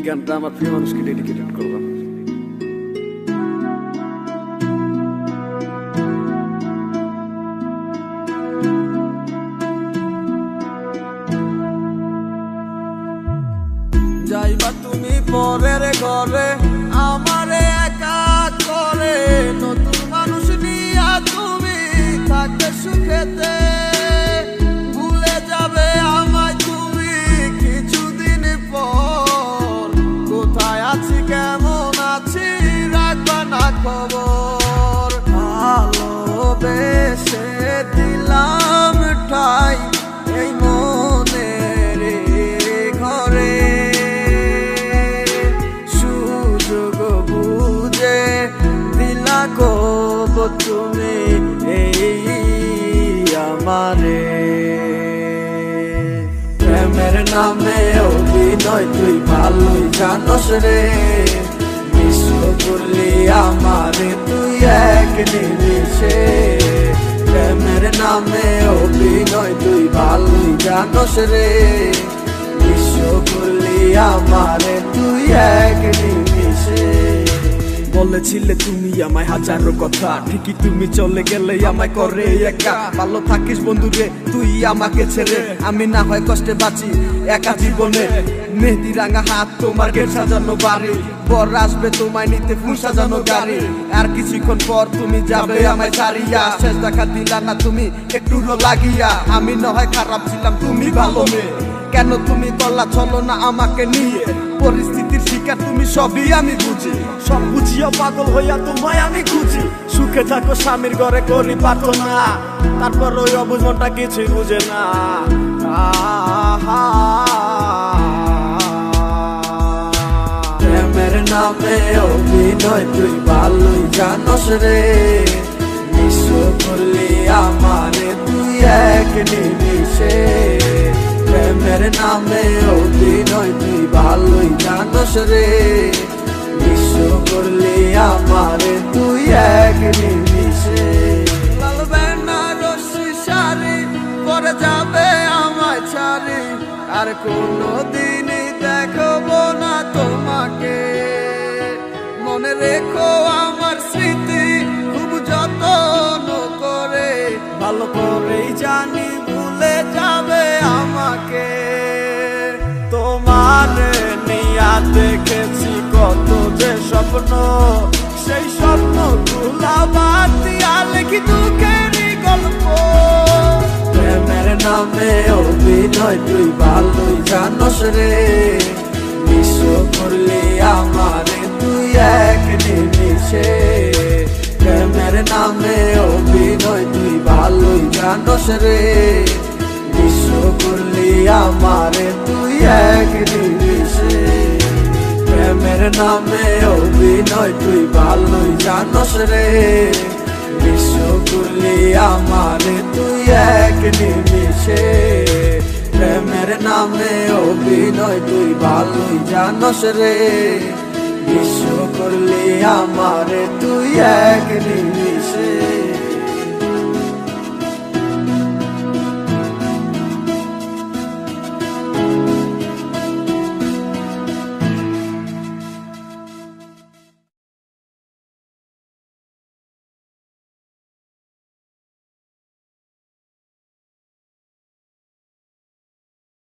গানটা আমার প্রিয় মানুষকে ডেডিকেটেড করলাম। যাইবা তুমি পরের ঘরে আমারে একা করে, নতুন মানুষ নিয়া তুমি থাকতে সুখেতে, ভুলে যাবে আমায় তুমি কিছুদিন পর। কোথায় আছি কেমন আছি রাখবা না খবর, ভালোবেসে দিলাম ঠাই এই মনের ঘরে, সুযোগ বুঝে দিলা কব তুমি এই আমারে। প্রেমের নামে অভিনয় তুই ভালোই জানোস রে, বিশ্ব করলি আমারে তুই এক নিমিষে। প্রেমের নামে অভিনয় তুই ভালোই জানোস রে, বিশ্ব করলি আমারে তুই এক নিমিষে। বলেছিলে তুমি আমায় হাজারো কথা, ঠিকই তুমি চলে গেলে আমায় করে একা। ভালো থাকিস বন্ধু রে তুই আমাকে ছেড়ে, আমি না হয় কষ্টে বাঁচি একা জীবনে। মেহেদি রাঙা হাত তোমার গেট সাজানো বাড়ি, বর আসবে তোমায় নিতে ফুল সাজানো গাড়ি। আর কিছুক্ষণ পর তুমি যাবে আমায় ছাড়িয়া, শেষ দেখা দিলা না তুমি একটু লাগিয়া। আমি না হয় খারাপ ছিলাম তুমি ভালো মেয়ে, কেন তুমি করলা চলো না আমাকে নিয়ে। পরিস্থিতির শিকার তুমি সবই আমি বুঝি, সব বুঝিয়া পাগল হইয়া তোমায় আমি খুঁজি। সুখে থাকো স্বামীর ঘরে করি পাতো না, তারপর ওই অবুঝ মনটা কিছুই বুঝে না। প্রেমের নামে অভিনয় তুই ভালোই জানোস রে, বিশ্ব করলি আমারে তুই এক নিমিষে। প্রেমের নামে অভিনয় তুই ভালোই জানোস রে, বিশ্ব করলি আমারে তুই এক নিমিষে। লাল বেনারসি শাড়ি পরে যাবে আমায় ছাড়ি, আর কোনোদিনই দেখবো না তোমাকে। মনে রেখো আমার স্মৃতি খুব যত্ন করে, ভালো করেই জানি ভুলে যাবে আমাকে। তোমার নিয়া দেখেছি কত যে স্বপ্ন, সেই স্বপ্ন গুলা বাদ দিয়া লিখি দুঃখেরই গল্প। প্রেমের নামে অভিনয় তুই ভালোই জানোস রে, বিশ্ব করলি আমারে তুই এক নিমিষে। প্রেমের নামে অভিনয় তুই ভালোই জানোস রে, বিশ্ব করলি আমারে তুই এক নিমিষে। প্রেমের নামে অভিনয় তুই ভালোই জানোস রে, বিশ্ব করলি আমারে তুই এক নিমিষে। প্রেমের নামে অভিনয় তুই ভালোই জানোস রে, বিশ্ব করলি আমারে তুই এক নিমিষে।